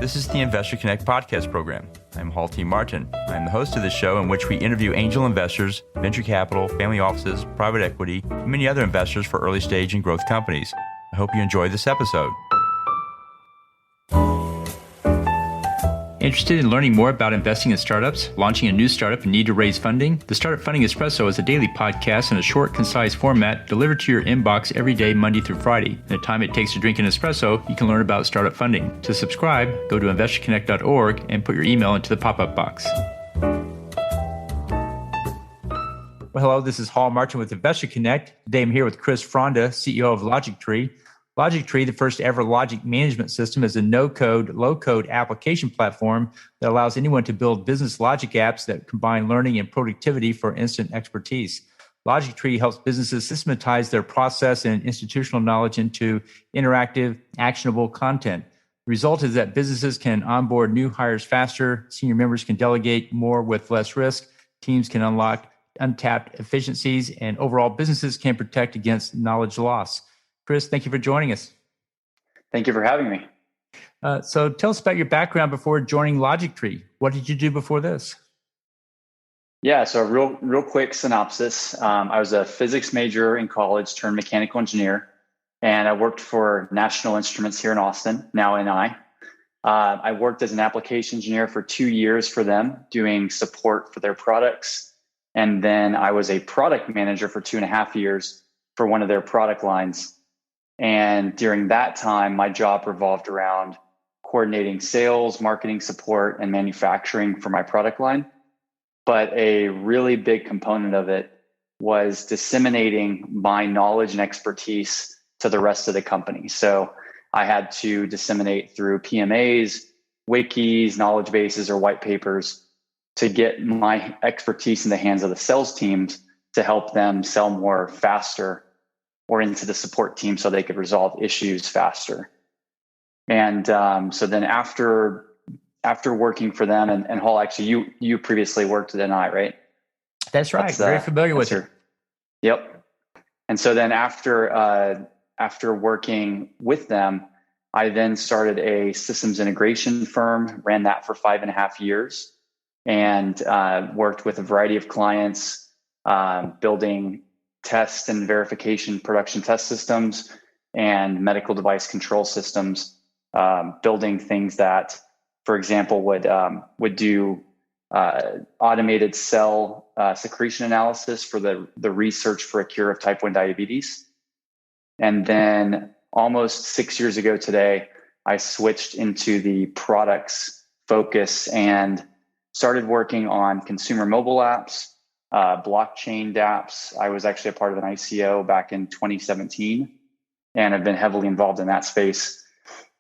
This is the Investor Connect podcast program. I'm Hall T. Martin. I'm the host of the show in which we interview angel investors, venture capital, family offices, private equity, and many other investors for early stage and growth companies. I hope you enjoy this episode. Interested in learning more about investing in startups, launching a new startup, and need to raise funding? The Startup Funding Espresso is a daily podcast in a short, concise format delivered to your inbox every day, Monday through Friday. In the time it takes to drink an espresso, you can learn about startup funding. To subscribe, go to investorconnect.org and put your email into the pop-up box. Well, hello, this is Hall Martin with Investor Connect. Today I'm here with Chris Fronda, CEO of Logictry. Logictry, the first ever logic management system, is a no-code, low-code application platform that allows anyone to build business logic apps that combine learning and productivity for instant expertise. Logictry helps businesses systematize their process and institutional knowledge into interactive, actionable content. The result is that businesses can onboard new hires faster, senior members can delegate more with less risk, teams can unlock untapped efficiencies, and overall businesses can protect against knowledge loss. Chris, thank you for joining us. Thank you for having me. So tell us about your background before joining Logictry. What did you do before this? Yeah, so a real quick synopsis. I was a physics major in college, turned mechanical engineer, and I worked for National Instruments here in Austin, now NI. I worked as an application engineer for 2 years for them, doing support for their products. And then I was a product manager for 2.5 years for one of their product lines. And during that time, my job revolved around coordinating sales, marketing support, and manufacturing for my product line. But a really big component of it was disseminating my knowledge and expertise to the rest of the company. So I had to disseminate through PMAs, wikis, knowledge bases, or white papers to get my expertise in the hands of the sales teams to help them sell more faster, or into the support team so they could resolve issues faster. And so then after working for them, and Hall, actually, you previously worked at NI, right? That's right. Very familiar with it. Yep. And so then after working with them, I then started a systems integration firm, ran that for 5.5 years, and worked with a variety of clients, building test and verification production test systems and medical device control systems, building things that, for example, would do automated cell secretion analysis for the research for a cure of type 1 diabetes. And then almost 6 years ago today, I switched into the products focus and started working on consumer mobile apps, blockchain dApps. I was actually a part of an ICO back in 2017, and I've been heavily involved in that space.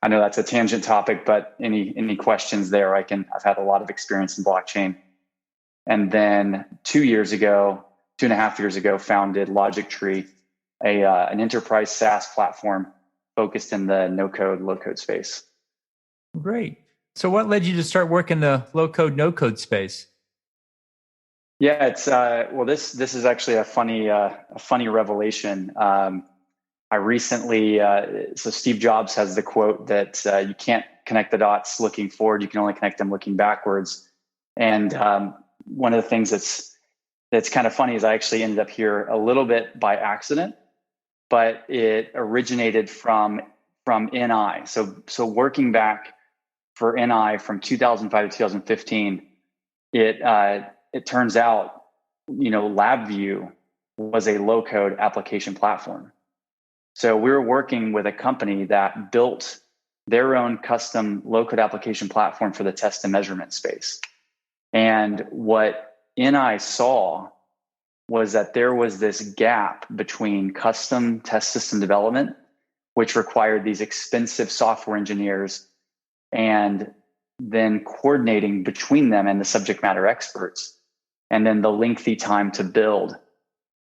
I know that's a tangent topic, but any questions there? I've had a lot of experience in blockchain. And then 2.5 years ago, founded Logictry, an enterprise SaaS platform focused in the no-code, low-code space. Great. So what led you to start working the low-code, no-code space? Yeah, it's this is actually a funny revelation. I recently, so Steve Jobs has the quote that you can't connect the dots looking forward, you can only connect them looking backwards. And one of the things that's kind of funny is I actually ended up here a little bit by accident, but it originated from NI. So working back for NI from 2005 to 2015, it turns out, LabVIEW was a low-code application platform. So we were working with a company that built their own custom low-code application platform for the test and measurement space. And what NI saw was that there was this gap between custom test system development, which required these expensive software engineers, and then coordinating between them and the subject matter experts, and then the lengthy time to build.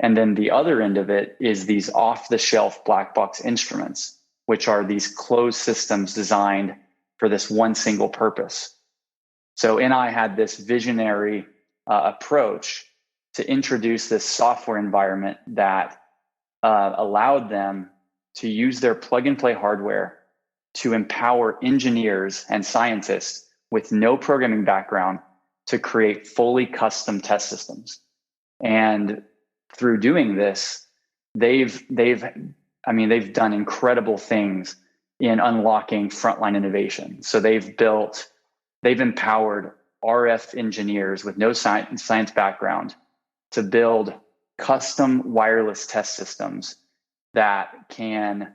And then the other end of it is these off-the-shelf black box instruments, which are these closed systems designed for this one single purpose. So NI had this visionary approach to introduce this software environment that allowed them to use their plug-and-play hardware to empower engineers and scientists with no programming background to create fully custom test systems. And through doing this, they've done incredible things in unlocking frontline innovation. So they've empowered RF engineers with no science background to build custom wireless test systems that can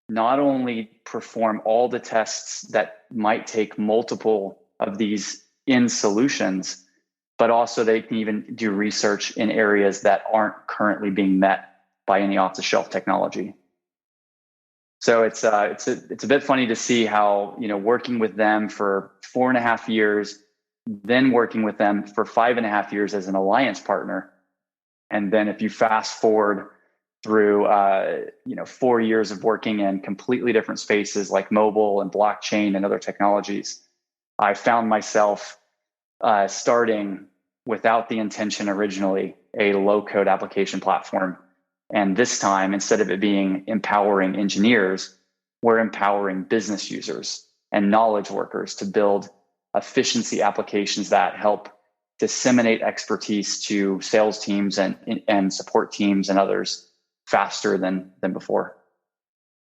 not only perform all the tests that might take multiple of these in solutions, but also they can even do research in areas that aren't currently being met by any off-the-shelf technology. So it's a bit funny to see how, working with them for 4.5 years, then working with them for 5.5 years as an alliance partner, and then if you fast forward through 4 years of working in completely different spaces like mobile and blockchain and other technologies, I found myself starting without the intention originally a low-code application platform. And this time, instead of it being empowering engineers, we're empowering business users and knowledge workers to build efficiency applications that help disseminate expertise to sales teams and support teams and others faster than before.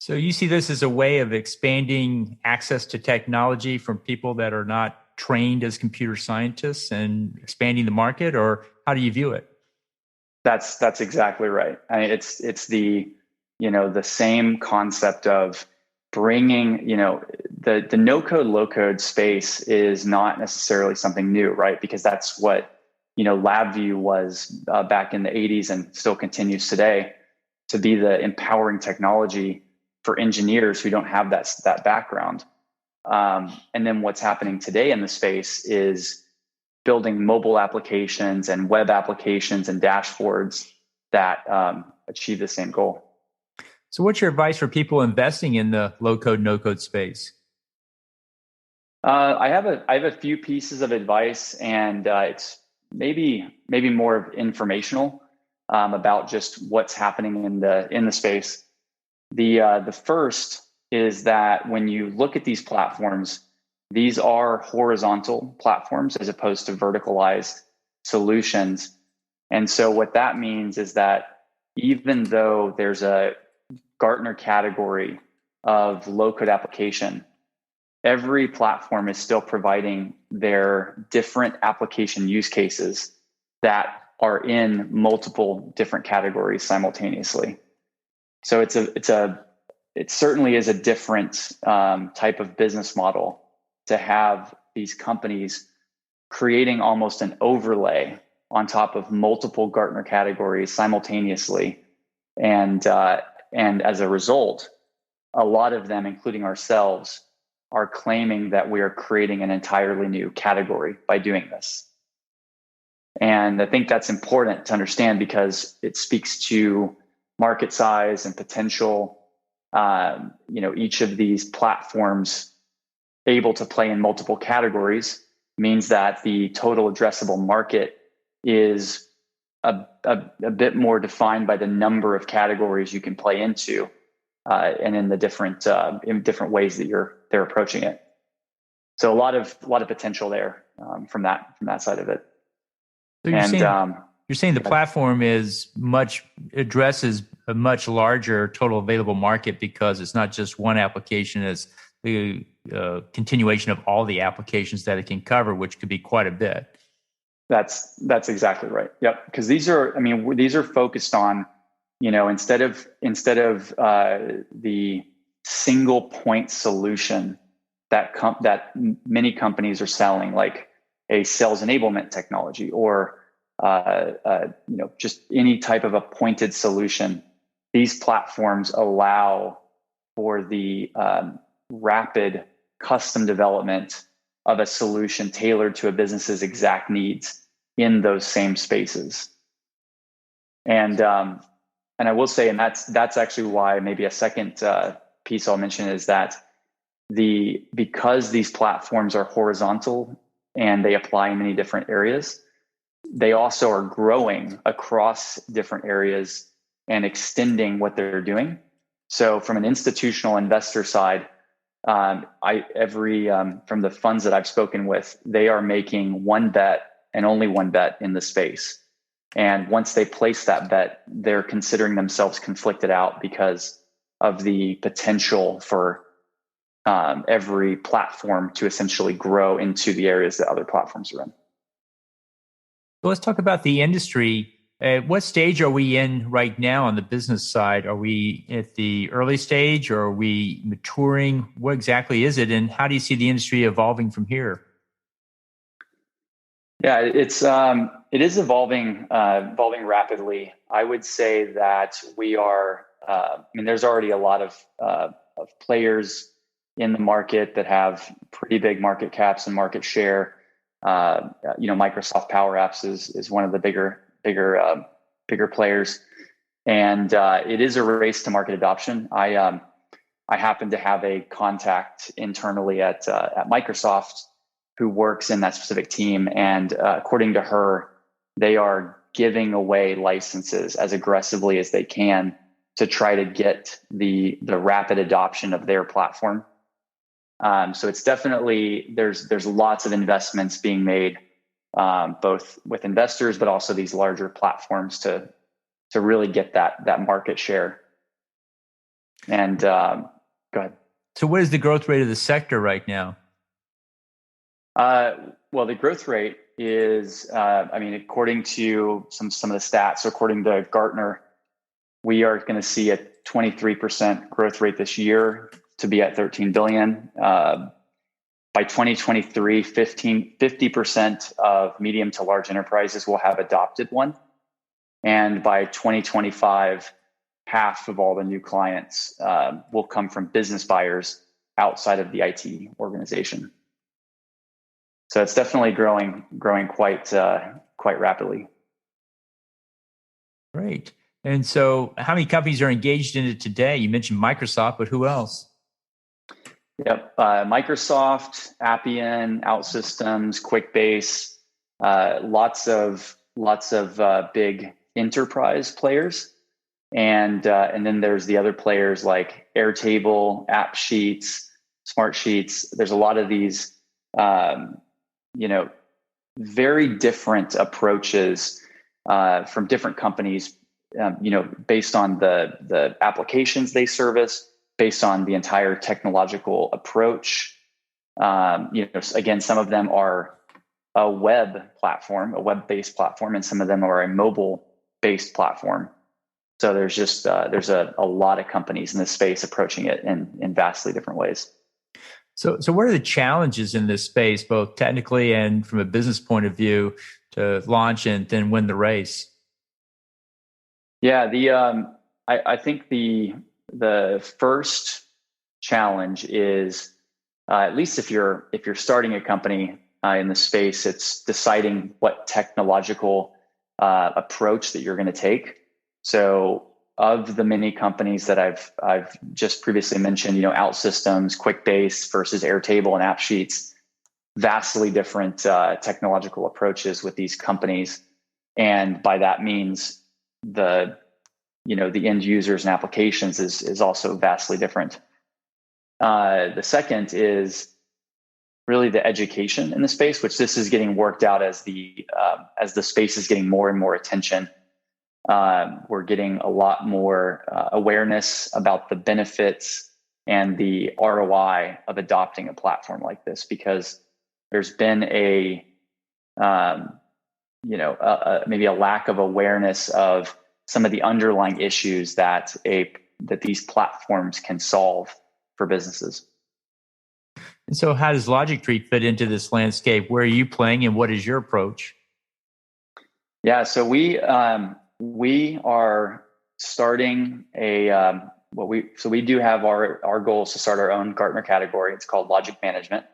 So you see this as a way of expanding access to technology from people that are not trained as computer scientists and expanding the market, or how do you view it? That's exactly right. I mean, it's the same concept of bringing, the no code, low code space is not necessarily something new, right? Because that's what, LabVIEW was back in the 80s and still continues today to be the empowering technology for engineers who don't have that background. And then what's happening today in the space is building mobile applications and web applications and dashboards that achieve the same goal. So what's your advice for people investing in the low code, no code space? I have a few pieces of advice, and it's maybe more informational about just what's happening in the space. The first is that when you look at these platforms, these are horizontal platforms as opposed to verticalized solutions. And so what that means is that even though there's a Gartner category of low-code application, every platform is still providing their different application use cases that are in multiple different categories simultaneously. So it certainly is a different type of business model to have these companies creating almost an overlay on top of multiple Gartner categories simultaneously. And as a result, a lot of them, including ourselves, are claiming that we are creating an entirely new category by doing this. And I think that's important to understand because it speaks to market size and potential. Each of these platforms able to play in multiple categories means that the total addressable market is a bit more defined by the number of categories you can play into, and in the different ways that they're approaching it. So a lot of potential there from that side of it. So you're saying the platform addresses a much larger total available market because it's not just one application; it's the continuation of all the applications that it can cover, which could be quite a bit. That's exactly right. Yep. Because these are focused on, instead of the single point solution that many companies are selling, like a sales enablement technology or just any type of a pointed solution. These platforms allow for the rapid custom development of a solution tailored to a business's exact needs in those same spaces. And I will say, and that's actually why maybe a second piece I'll mention is that because these platforms are horizontal and they apply in many different areas, they also are growing across different areas and extending what they're doing. So from an institutional investor side, From the funds that I've spoken with, they are making one bet and only one bet in the space. And once they place that bet, they're considering themselves conflicted out because of the potential for every platform to essentially grow into the areas that other platforms are in. So let's talk about the industry. What stage are we in right now on the business side? Are we at the early stage, or are we maturing? What exactly is it, and how do you see the industry evolving from here? Yeah, it is evolving rapidly. I would say that we are. There's already a lot of players in the market that have pretty big market caps and market share. Microsoft Power Apps is one of the bigger players, and it is a race to market adoption. I happen to have a contact internally at Microsoft who works in that specific team, and according to her, they are giving away licenses as aggressively as they can to try to get the rapid adoption of their platform. So it's definitely there's lots of investments being made, both with investors, but also these larger platforms to really get that market share. And go ahead. So what is the growth rate of the sector right now? Well, the growth rate is, according to some of the stats, so according to Gartner, we are going to see a 23% growth rate this year to be at 13 billion. By 2023, 50% of medium to large enterprises will have adopted one. And by 2025, half of all the new clients will come from business buyers outside of the IT organization. So it's definitely growing quite rapidly. Great. And so how many companies are engaged in it today? You mentioned Microsoft, but who else? Yep. Microsoft, Appian, OutSystems, QuickBase, lots of big enterprise players. And then there's the other players like Airtable, AppSheets, Smartsheets. There's a lot of these very different approaches from different companies, based on the applications they service, based on the entire technological approach. Again, some of them are a web-based platform, and some of them are a mobile-based platform. So there's a lot of companies in this space approaching it in vastly different ways. So what are the challenges in this space, both technically and from a business point of view, to launch and then win the race? Yeah, I think the first challenge is, at least if you're starting a company in the space, it's deciding what technological approach that you're going to take. So, of the many companies that I've just previously mentioned, OutSystems, QuickBase versus Airtable and AppSheets, vastly different technological approaches with these companies, and by that means the end users and applications is also vastly different. The second is really the education in the space, which this is getting worked out as the space is getting more and more attention. We're getting a lot more awareness about the benefits and the ROI of adopting a platform like this, because there's been maybe a lack of awareness of some of the underlying issues that these platforms can solve for businesses. And so how does Logictry fit into this landscape? Where are you playing, and what is your approach? Yeah, so we are starting we do have our goal is to start our own Gartner category. It's called Logic Management.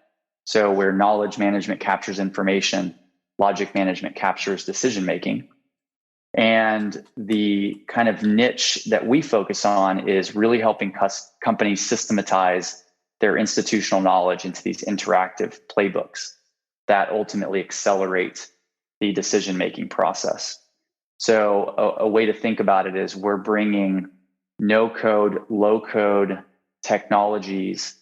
So where knowledge management captures information, logic management captures decision making. And the kind of niche that we focus on is really helping companies systematize their institutional knowledge into these interactive playbooks that ultimately accelerate the decision-making process. So a way to think about it is we're bringing no-code, low-code technologies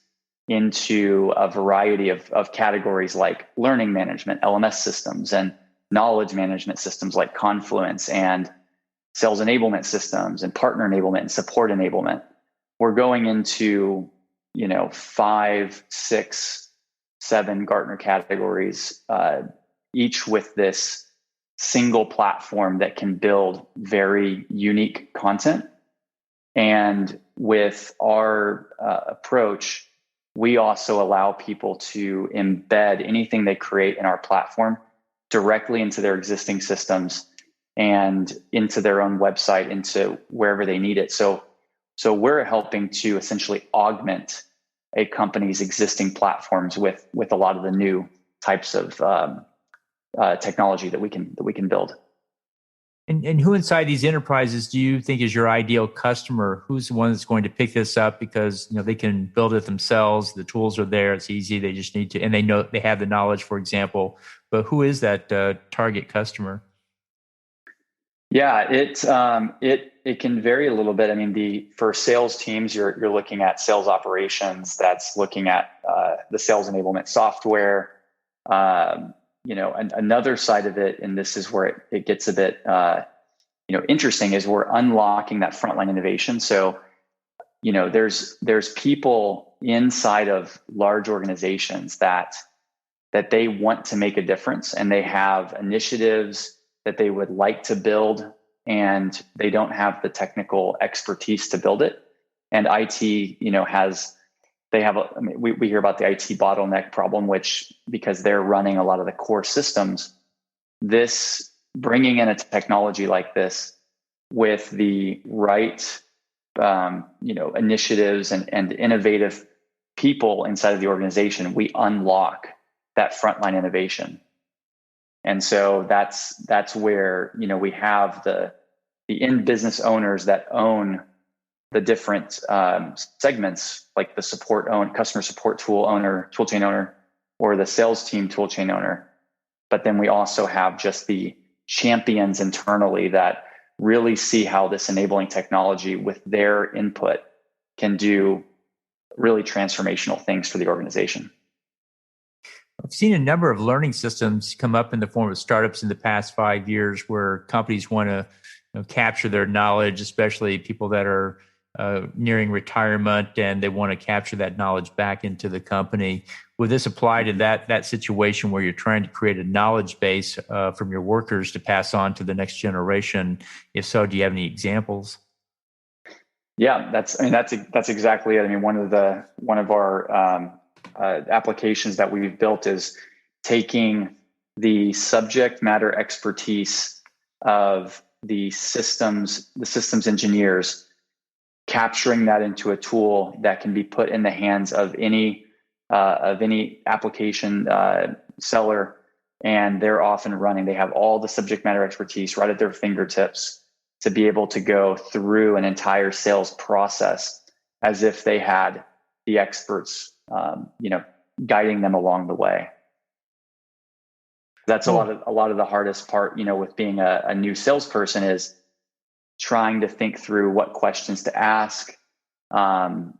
into a variety of categories like learning management, LMS systems, and knowledge management systems like Confluence, and sales enablement systems, and partner enablement, and support enablement. We're going into, 5, 6, 7 Gartner categories, each with this single platform that can build very unique content. And with our approach, we also allow people to embed anything they create in our platform directly into their existing systems and into their own website, into wherever they need it. So we're helping to essentially augment a company's existing platforms with a lot of the new types of technology that we can build. And who inside these enterprises do you think is your ideal customer? Who's the one that's going to pick this up because they can build it themselves? The tools are there; it's easy. They just need to, and they know they have the knowledge, for example. But who is that target customer? Yeah, it can vary a little bit. I mean, for sales teams, you're looking at sales operations. That's looking at the sales enablement software. And another side of it, and this is where it gets a bit interesting, is we're unlocking that frontline innovation. So there's people inside of large organizations that they want to make a difference, and they have initiatives that they would like to build, and they don't have the technical expertise to build it. And IT, we hear about the IT bottleneck problem, which, because they're running a lot of the core systems, this bringing in a technology like this with the right, initiatives and innovative people inside of the organization, we unlock that frontline innovation. And so that's where, we have the end business owners that own the different segments, like the customer support toolchain owner, or the sales team toolchain owner. But then we also have just the champions internally that really see how this enabling technology with their input can do really transformational things for the organization. I've seen a number of learning systems come up in the form of startups in the past 5 years, where companies want to capture their knowledge, especially people that are nearing retirement, and they want to capture that knowledge back into the company. Would this apply to that situation where you're trying to create a knowledge base from your workers to pass on to the next generation? If so, do you have any examples? Yeah, that's exactly it. I mean, one of our applications that we've built is taking the subject matter expertise of the systems engineers, capturing that into a tool that can be put in the hands of any application seller, and they're off and running. They have all the subject matter expertise right at their fingertips to be able to go through an entire sales process as if they had the experts guiding them along the way. That's a lot of the hardest part, with being a new salesperson, is trying to think through what questions to ask, applying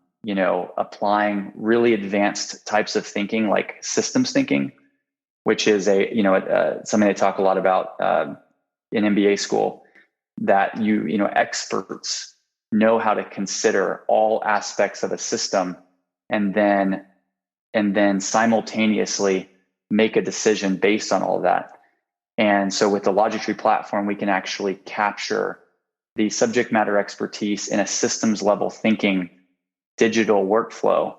really advanced types of thinking like systems thinking, which is something they talk a lot about in MBA school, that experts know how to consider all aspects of a system and then simultaneously make a decision based on all of that. And so with the Logictry platform, we can actually capture the subject matter expertise in a systems level thinking digital workflow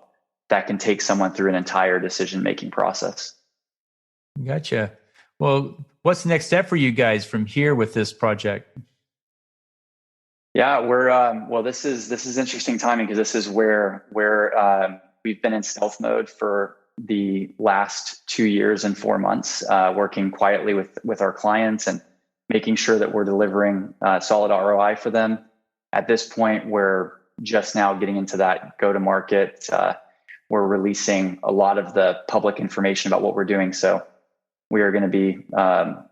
that can take someone through an entire decision-making process. Gotcha. Well, what's the next step for you guys from here with this project? Yeah, this is interesting timing, because this is where we've been in stealth mode for the last 2 years and 4 months, working quietly with our clients and making sure that we're delivering solid ROI for them. At this point, we're just now getting into that go-to-market. We're releasing a lot of the public information about what we're doing. So we are going to be,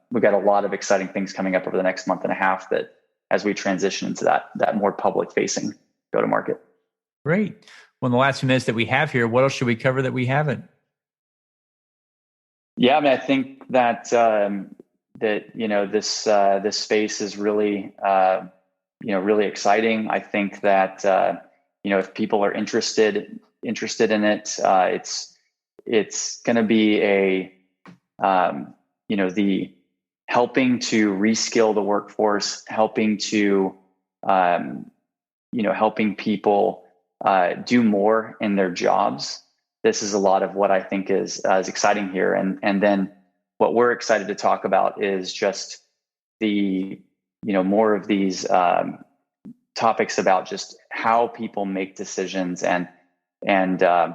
we've got a lot of exciting things coming up over the next month and a half, that as we transition into that more public-facing go-to-market. Great. Well, in the last few minutes that we have here, what else should we cover that we haven't? Yeah, I mean, I think that this space is really really exciting. I think that if people are interested in it, it's going to be the helping to reskill the workforce, helping to helping people do more in their jobs. This is a lot of what I think is exciting here. And then what we're excited to talk about is just the, more of these topics about just how people make decisions and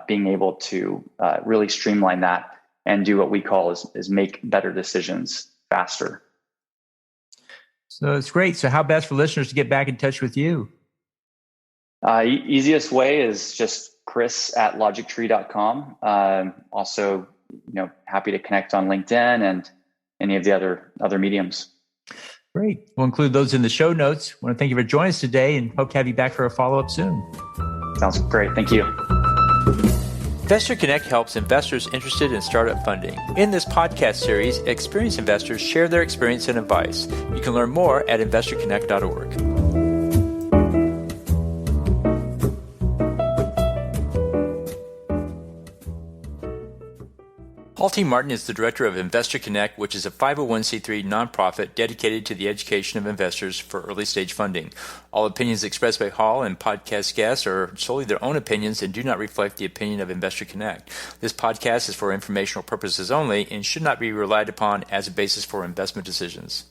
being able to really streamline that and do what we call is make better decisions faster. So it's great. So how best for listeners to get back in touch with you? Easiest way is just chris@logictree.com. Also, happy to connect on LinkedIn and any of the other mediums. Great. We'll include those in the show notes. I want to thank you for joining us today and hope to have you back for a follow-up soon. Sounds great. Thank you. Investor Connect helps investors interested in startup funding. In this podcast series, experienced investors share their experience and advice. You can learn more at investorconnect.org. Paul T. Martin is the director of Investor Connect, which is a 501c3 nonprofit dedicated to the education of investors for early-stage funding. All opinions expressed by Hall and podcast guests are solely their own opinions and do not reflect the opinion of Investor Connect. This podcast is for informational purposes only and should not be relied upon as a basis for investment decisions.